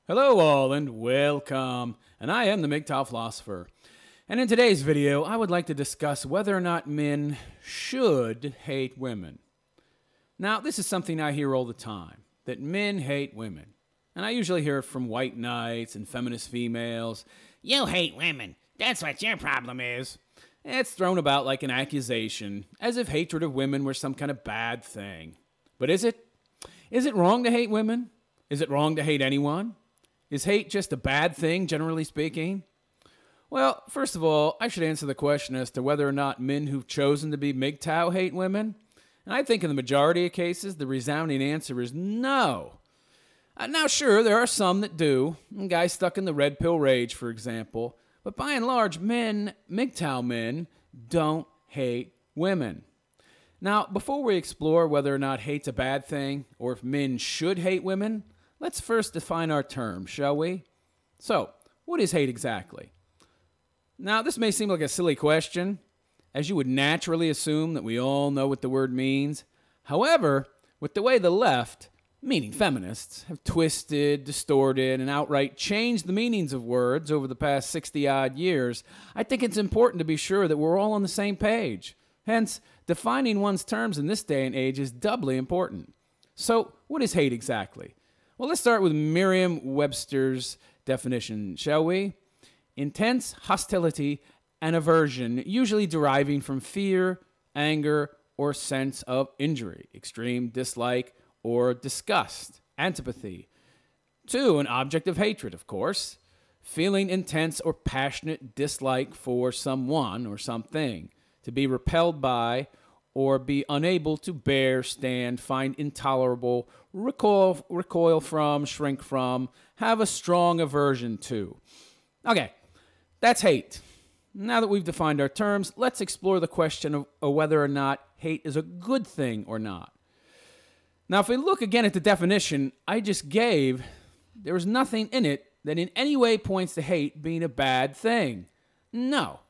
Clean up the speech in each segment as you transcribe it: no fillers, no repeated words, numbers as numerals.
Hello all and welcome, and I am the MGTOW philosopher. And in today's video, I would like to discuss whether or not men should hate women. Now, this is something I hear all the time, that men hate women. And I usually hear it from white knights and feminist females. You hate women. That's what your problem is. It's thrown about like an accusation, as if hatred of women were some kind of bad thing. But is it? Is it wrong to hate women? Is it wrong to hate anyone? Is hate just a bad thing, generally speaking? Well, first of all, I should answer the question as to whether or not men who've chosen to be MGTOW hate women. And I think in the majority of cases, the resounding answer is no. Now, sure, there are some that do. Guys stuck in the red pill rage, for example. But by and large, MGTOW men, don't hate women. Now, before we explore whether or not hate's a bad thing, or if men should hate women, let's first define our term, shall we? So, what is hate exactly? Now, this may seem like a silly question, as you would naturally assume that we all know what the word means. However, with the way the left, meaning feminists, have twisted, distorted, and outright changed the meanings of words over the past 60-odd years, I think it's important to be sure that we're all on the same page. Hence, defining one's terms in this day and age is doubly important. So, what is hate exactly? Well, let's start with Merriam-Webster's definition, shall we? Intense hostility and aversion, usually deriving from fear, anger, or sense of injury, extreme dislike or disgust, antipathy. 2, an object of hatred, of course, feeling intense or passionate dislike for someone or something, to be repelled by or be unable to bear, stand, find intolerable, recoil from, shrink from, have a strong aversion to. Okay, that's hate. Now that we've defined our terms, let's explore the question of whether or not hate is a good thing or not. Now, if we look again at the definition I just gave, there is nothing in it that in any way points to hate being a bad thing. No.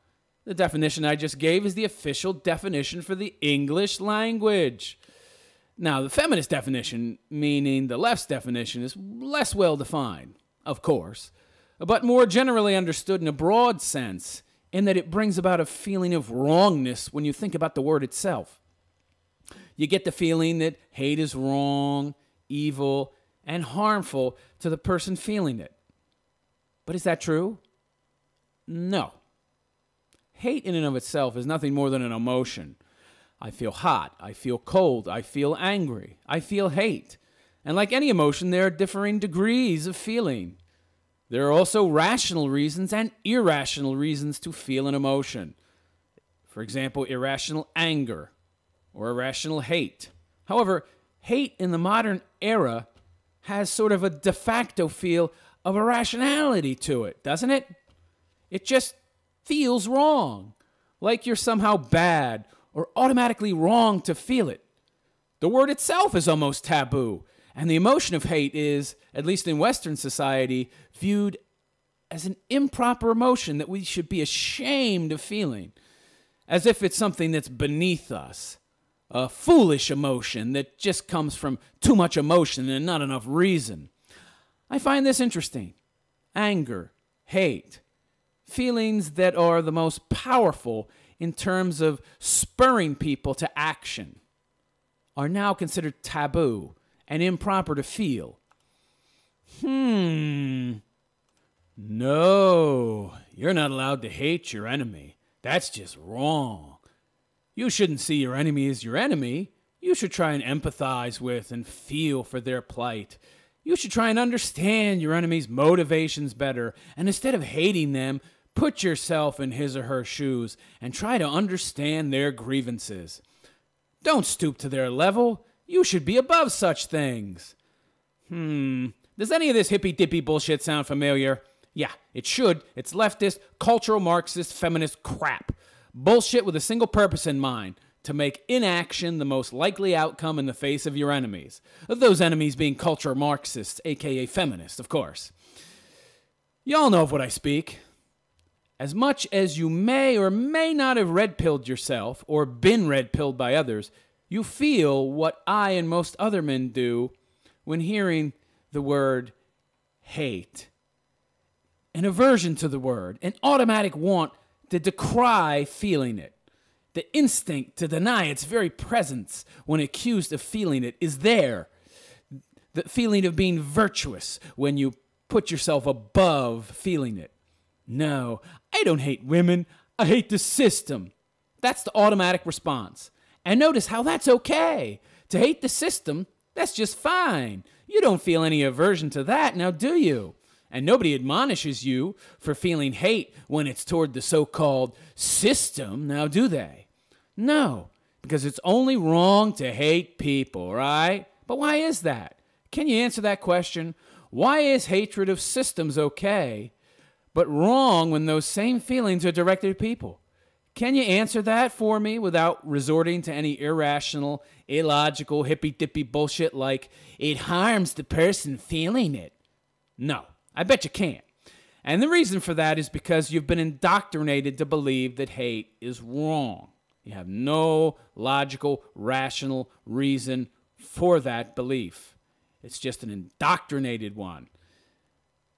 The definition I just gave is the official definition for the English language. Now, the feminist definition, meaning the left's definition, is less well defined, of course, but more generally understood in a broad sense, in that it brings about a feeling of wrongness when you think about the word itself. You get the feeling that hate is wrong, evil, and harmful to the person feeling it. But is that true? No. Hate in and of itself is nothing more than an emotion. I feel hot, I feel cold, I feel angry, I feel hate. And like any emotion, there are differing degrees of feeling. There are also rational reasons and irrational reasons to feel an emotion. For example, irrational anger or irrational hate. However, hate in the modern era has sort of a de facto feel of irrationality to it, doesn't it? It just feels wrong, like you're somehow bad or automatically wrong to feel it. The word itself is almost taboo, and the emotion of hate is, at least in Western society, viewed as an improper emotion that we should be ashamed of feeling, as if it's something that's beneath us, a foolish emotion that just comes from too much emotion and not enough reason. I find this interesting. Anger, hate, feelings that are the most powerful in terms of spurring people to action, are now considered taboo and improper to feel. No, you're not allowed to hate your enemy. That's just wrong. You shouldn't see your enemy as your enemy. You should try and empathize with and feel for their plight. You should try and understand your enemy's motivations better, and instead of hating them, put yourself in his or her shoes and try to understand their grievances. Don't stoop to their level. You should be above such things. Does any of this hippy-dippy bullshit sound familiar? Yeah, it should. It's leftist, cultural Marxist, feminist crap. Bullshit with a single purpose in mind: to make inaction the most likely outcome in the face of your enemies. Those enemies being cultural Marxists, aka feminists, of course. Y'all know of what I speak. As much as you may or may not have red-pilled yourself or been red-pilled by others, you feel what I and most other men do when hearing the word hate, an aversion to the word, an automatic want to decry feeling it. The instinct to deny its very presence when accused of feeling it is there. The feeling of being virtuous when you put yourself above feeling it. No, I don't hate women. I hate the system. That's the automatic response. And notice how that's okay. To hate the system, that's just fine. You don't feel any aversion to that, now do you? And nobody admonishes you for feeling hate when it's toward the so-called system, now do they? No, because it's only wrong to hate people, right? But why is that? Can you answer that question? Why is hatred of systems okay, but wrong when those same feelings are directed at people? Can you answer that for me without resorting to any irrational, illogical, hippy-dippy bullshit like, it harms the person feeling it? No, I bet you can't. And the reason for that is because you've been indoctrinated to believe that hate is wrong. You have no logical, rational reason for that belief. It's just an indoctrinated one.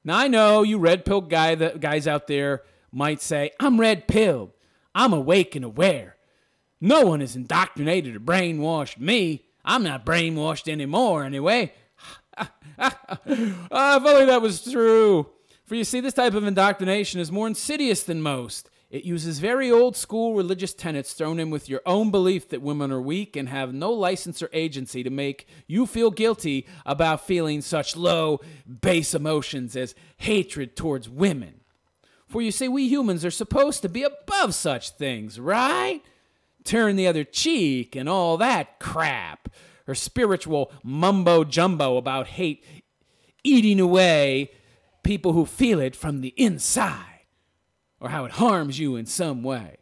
Now, I know you red-pilled guys out there might say, I'm red-pilled. I'm awake and aware. No one has indoctrinated or brainwashed me. I'm not brainwashed anymore, anyway. If only that was true. For you see, this type of indoctrination is more insidious than most. It uses very old-school religious tenets thrown in with your own belief that women are weak and have no license or agency to make you feel guilty about feeling such low, base emotions as hatred towards women. For you see, we humans are supposed to be above such things, right? Turn the other cheek and all that crap. Or spiritual mumbo-jumbo about hate eating away people who feel it from the inside. Or how it harms you in some way.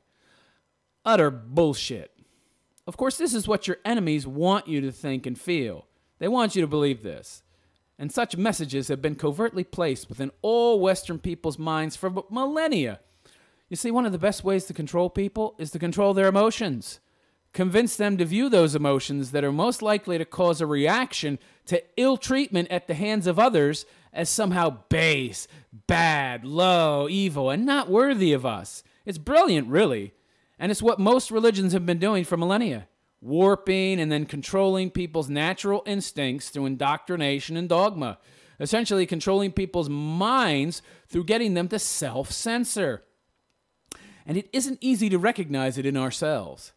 Utter bullshit. Of course, this is what your enemies want you to think and feel. They want you to believe this. And such messages have been covertly placed within all Western people's minds for millennia. You see, one of the best ways to control people is to control their emotions. Convince them to view those emotions that are most likely to cause a reaction to ill treatment at the hands of others as somehow base, bad, low, evil, and not worthy of us. It's brilliant, really. And it's what most religions have been doing for millennia. Warping and then controlling people's natural instincts through indoctrination and dogma. Essentially controlling people's minds through getting them to self-censor. And it isn't easy to recognize it in ourselves.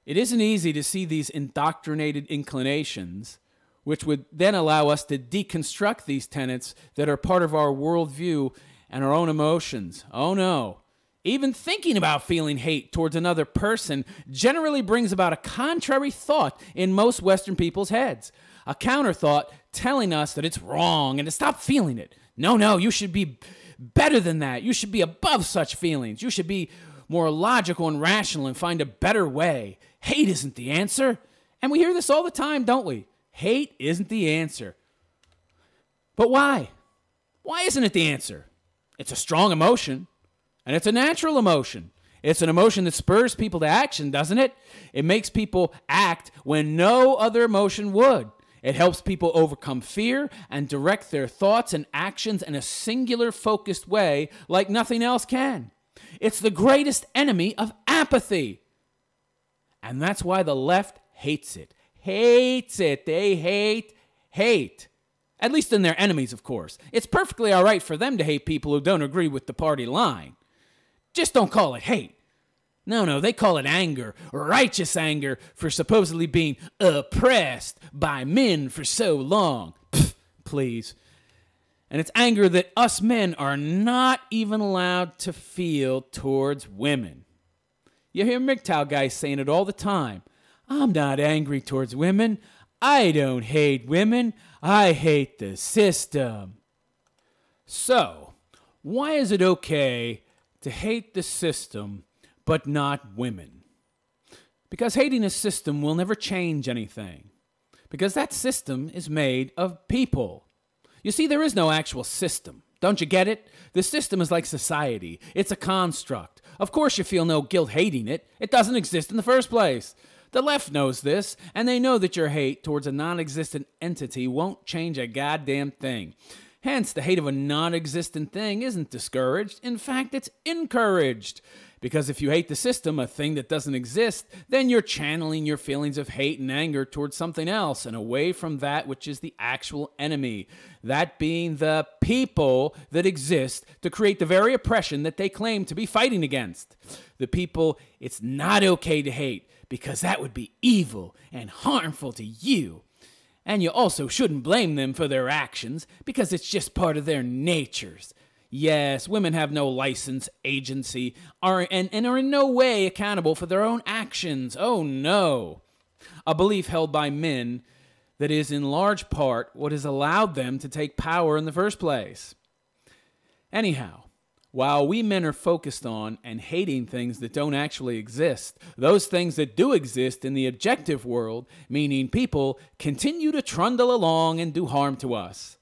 It isn't easy to see these indoctrinated inclinations, which would then allow us to deconstruct these tenets that are part of our worldview and our own emotions. Oh no. Even thinking about feeling hate towards another person generally brings about a contrary thought in most Western people's heads. A counter thought telling us that it's wrong and to stop feeling it. No, you should be better than that. You should be above such feelings. You should be more logical and rational and find a better way. Hate isn't the answer. And we hear this all the time, don't we? Hate isn't the answer. But why? Why isn't it the answer? It's a strong emotion. And it's a natural emotion. It's an emotion that spurs people to action, doesn't it? It makes people act when no other emotion would. It helps people overcome fear and direct their thoughts and actions in a singular, focused way like nothing else can. It's the greatest enemy of apathy. And that's why the left hates it. Hates it. They hate. At least in their enemies, of course. It's perfectly all right for them to hate people who don't agree with the party line. Just don't call it hate. No, they call it anger, righteous anger for supposedly being oppressed by men for so long. Pfft, please. And it's anger that us men are not even allowed to feel towards women. You hear MGTOW guys saying it all the time. I'm not angry towards women. I don't hate women. I hate the system. So, why is it okay to hate the system, but not women? Because hating a system will never change anything. Because that system is made of people. You see, there is no actual system. Don't you get it? The system is like society. It's a construct. Of course you feel no guilt hating it. It doesn't exist in the first place. The left knows this, and they know that your hate towards a non-existent entity won't change a goddamn thing. Hence, the hate of a non-existent thing isn't discouraged. In fact, it's encouraged. Because if you hate the system, a thing that doesn't exist, then you're channeling your feelings of hate and anger towards something else and away from that which is the actual enemy. That being the people that exist to create the very oppression that they claim to be fighting against. The people it's not okay to hate because that would be evil and harmful to you. And you also shouldn't blame them for their actions because it's just part of their natures. Yes, women have no license, agency, and are in no way accountable for their own actions. Oh no. A belief held by men that is in large part what has allowed them to take power in the first place. Anyhow, while we men are focused on and hating things that don't actually exist, those things that do exist in the objective world, meaning people, continue to trundle along and do harm to us.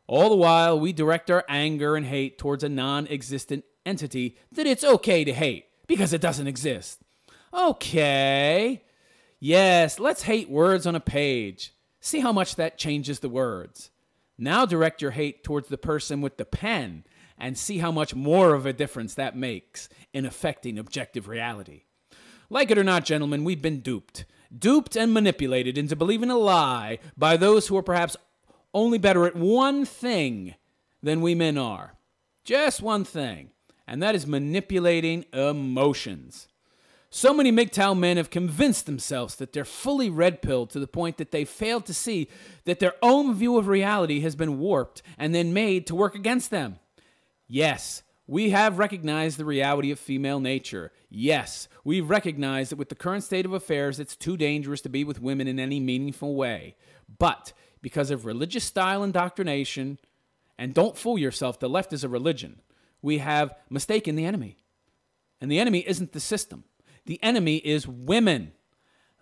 All the while, we direct our anger and hate towards a non-existent entity that it's okay to hate because it doesn't exist. Okay. Yes, let's hate words on a page. See how much that changes the words. Now direct your hate towards the person with the pen and see how much more of a difference that makes in affecting objective reality. Like it or not, gentlemen, we've been duped. Duped and manipulated into believing a lie by those who are perhaps only better at one thing than we men are. Just one thing, and that is manipulating emotions. So many MGTOW men have convinced themselves that they're fully red-pilled to the point that they failed to see that their own view of reality has been warped and then made to work against them. Yes, we have recognized the reality of female nature. Yes, we've recognized that with the current state of affairs, it's too dangerous to be with women in any meaningful way. But because of religious style indoctrination, and don't fool yourself, the left is a religion, we have mistaken the enemy. And the enemy isn't the system. The enemy is women.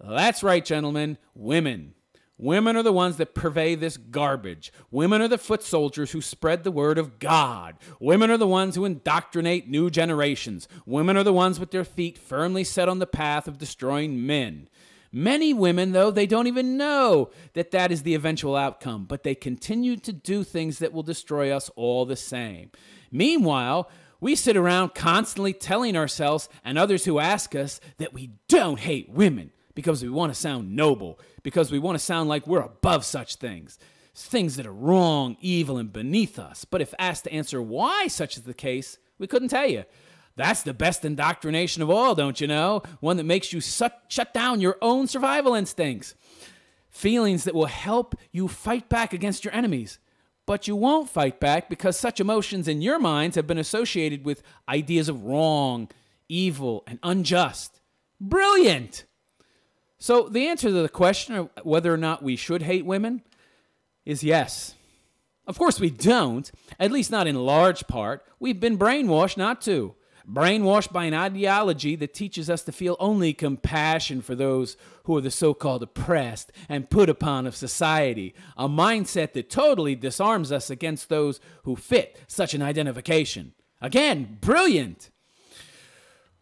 That's right, gentlemen, women. Women are the ones that purvey this garbage. Women are the foot soldiers who spread the word of God. Women are the ones who indoctrinate new generations. Women are the ones with their feet firmly set on the path of destroying men. Many women, though, they don't even know that that is the eventual outcome, but they continue to do things that will destroy us all the same. Meanwhile, we sit around constantly telling ourselves and others who ask us that we don't hate women because we want to sound noble, because we want to sound like we're above such things, things that are wrong, evil, and beneath us. But if asked to answer why such is the case, we couldn't tell you. That's the best indoctrination of all, don't you know? One that makes you shut down your own survival instincts. Feelings that will help you fight back against your enemies. But you won't fight back because such emotions in your minds have been associated with ideas of wrong, evil, and unjust. Brilliant! So the answer to the question of whether or not we should hate women is yes. Of course we don't, at least not in large part. We've been brainwashed not to. Brainwashed by an ideology that teaches us to feel only compassion for those who are the so-called oppressed and put upon of society, a mindset that totally disarms us against those who fit such an identification. Again, brilliant!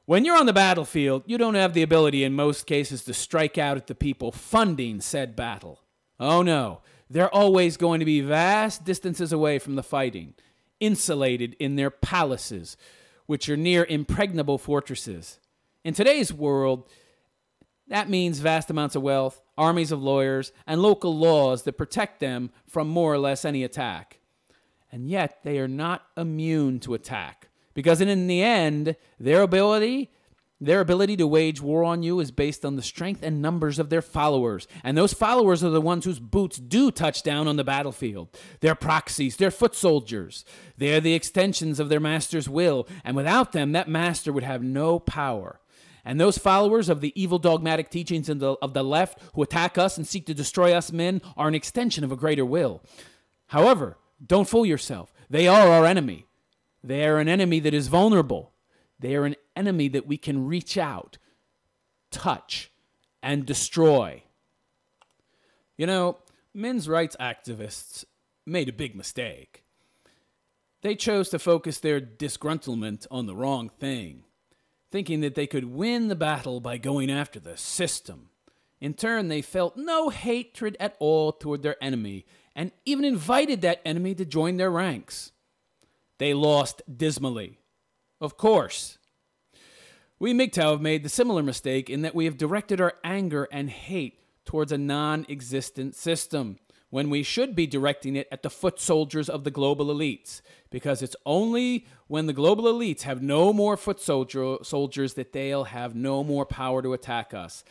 When you're on the battlefield, you don't have the ability in most cases to strike out at the people funding said battle. Oh no, they're always going to be vast distances away from the fighting, insulated in their palaces, which are near impregnable fortresses. In today's world, that means vast amounts of wealth, armies of lawyers, and local laws that protect them from more or less any attack. And yet, they are not immune to attack, because in the end, their ability to wage war on you is based on the strength and numbers of their followers. And those followers are the ones whose boots do touch down on the battlefield. They're proxies, they're foot soldiers. They're the extensions of their master's will. And without them, that master would have no power. And those followers of the evil dogmatic teachings of the left who attack us and seek to destroy us men are an extension of a greater will. However, don't fool yourself. They are our enemy. They are an enemy that is vulnerable. They are an enemy that we can reach out, touch, and destroy. You know, men's rights activists made a big mistake. They chose to focus their disgruntlement on the wrong thing, thinking that they could win the battle by going after the system. In turn, they felt no hatred at all toward their enemy and even invited that enemy to join their ranks. They lost dismally. Of course. We MGTOW have made the similar mistake in that we have directed our anger and hate towards a non-existent system, when we should be directing it at the foot soldiers of the global elites, because it's only when the global elites have no more foot soldiers that they'll have no more power to attack us.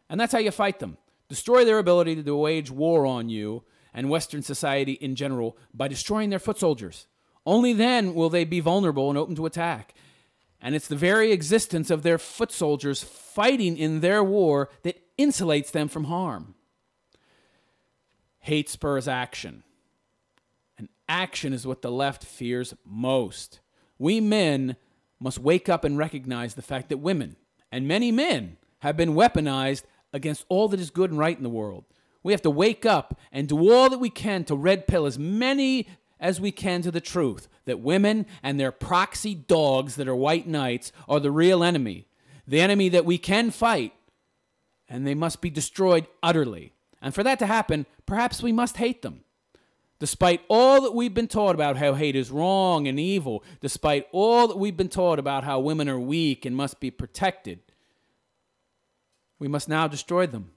And that's how you fight them. Destroy their ability to wage war on you and Western society in general by destroying their foot soldiers. Only then will they be vulnerable and open to attack. And it's the very existence of their foot soldiers fighting in their war that insulates them from harm. Hate spurs action. And action is what the left fears most. We men must wake up and recognize the fact that women, and many men, have been weaponized against all that is good and right in the world. We have to wake up and do all that we can to red pill as many as we can to the truth that women and their proxy dogs that are white knights are the real enemy, the enemy that we can fight, and they must be destroyed utterly. And for that to happen, perhaps we must hate them. Despite all that we've been taught about how hate is wrong and evil, despite all that we've been taught about how women are weak and must be protected, we must now destroy them.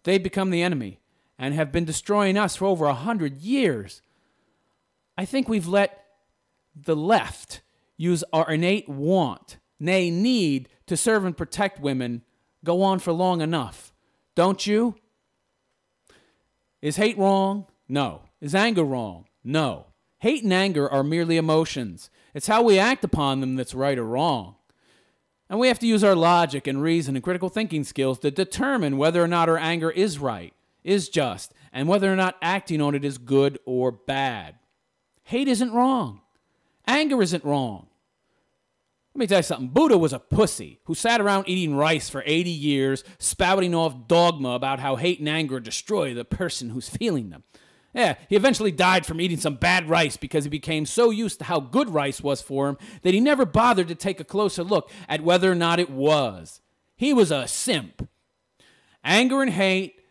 They've become the enemy and have been destroying us for over 100 years. I think we've let the left use our innate want, nay, need to serve and protect women go on for long enough. Don't you? Is hate wrong? No. Is anger wrong? No. Hate and anger are merely emotions. It's how we act upon them that's right or wrong. And we have to use our logic and reason and critical thinking skills to determine whether or not our anger is right, is just, and whether or not acting on it is good or bad. Hate isn't wrong. Anger isn't wrong. Let me tell you something. Buddha was a pussy who sat around eating rice for 80 years, spouting off dogma about how hate and anger destroy the person who's feeling them. Yeah, he eventually died from eating some bad rice because he became so used to how good rice was for him that he never bothered to take a closer look at whether or not it was. He was a simp. Anger and hate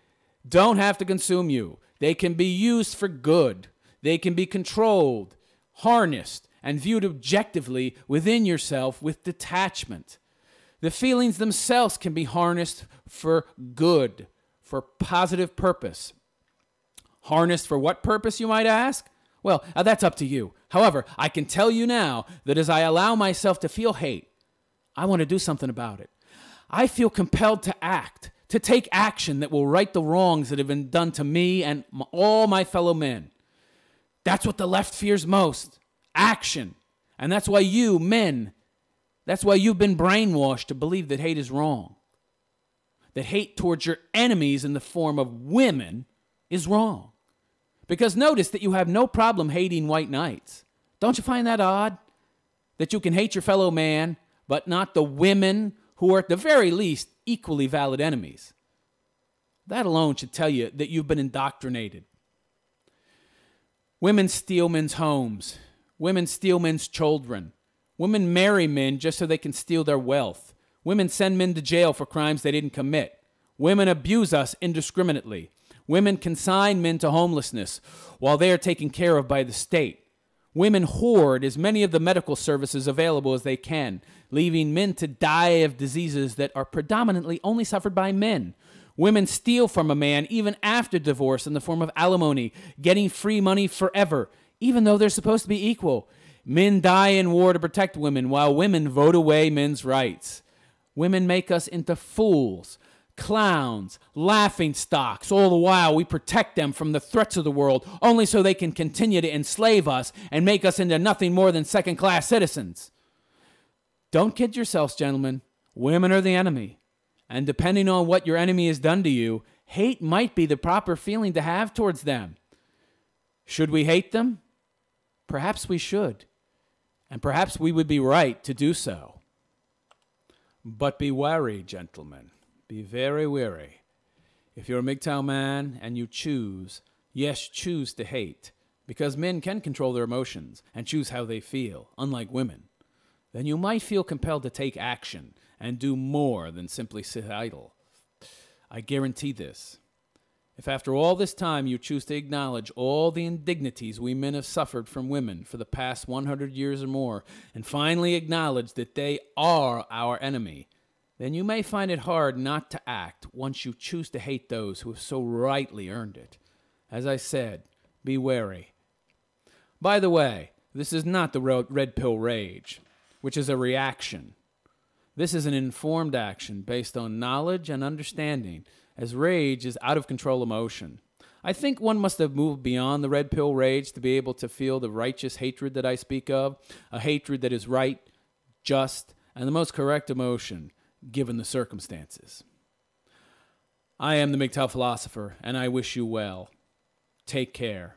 don't have to consume you. They can be used for good. They can be controlled, harnessed, and viewed objectively within yourself with detachment. The feelings themselves can be harnessed for good, for positive purpose. Harnessed for what purpose, you might ask? Well, that's up to you. However, I can tell you now that as I allow myself to feel hate, I want to do something about it. I feel compelled to act, to take action that will right the wrongs that have been done to me and all my fellow men. That's what the left fears most. Action. And that's why you, men, that's why you've been brainwashed to believe that hate is wrong. That hate towards your enemies in the form of women is wrong. Because notice that you have no problem hating white knights. Don't you find that odd? That you can hate your fellow man, but not the women who are at the very least equally valid enemies. That alone should tell you that you've been indoctrinated. Women steal men's homes. Women steal men's children. Women marry men just so they can steal their wealth. Women send men to jail for crimes they didn't commit. Women abuse us indiscriminately. Women consign men to homelessness while they are taken care of by the state. Women hoard as many of the medical services available as they can, leaving men to die of diseases that are predominantly only suffered by men. Women steal from a man even after divorce in the form of alimony, getting free money forever, even though they're supposed to be equal. Men die in war to protect women, while women vote away men's rights. Women make us into fools, clowns, laughingstocks. All the while we protect them from the threats of the world, only so they can continue to enslave us and make us into nothing more than second-class citizens. Don't kid yourselves, gentlemen. Women are the enemy. And depending on what your enemy has done to you, hate might be the proper feeling to have towards them. Should we hate them? Perhaps we should. And perhaps we would be right to do so. But be wary, gentlemen. Be very wary. If you're a MGTOW man and you choose, yes, choose to hate, because men can control their emotions and choose how they feel, unlike women, then you might feel compelled to take action and do more than simply sit idle. I guarantee this. If after all this time you choose to acknowledge all the indignities we men have suffered from women for the past 100 years or more, and finally acknowledge that they are our enemy, then you may find it hard not to act once you choose to hate those who have so rightly earned it. As I said, be wary. By the way, this is not the red pill rage, which is a reaction. This is an informed action based on knowledge and understanding, as rage is out of control emotion. I think one must have moved beyond the red pill rage to be able to feel the righteous hatred that I speak of, a hatred that is right, just, and the most correct emotion, given the circumstances. I am the MGTOW philosopher, and I wish you well. Take care.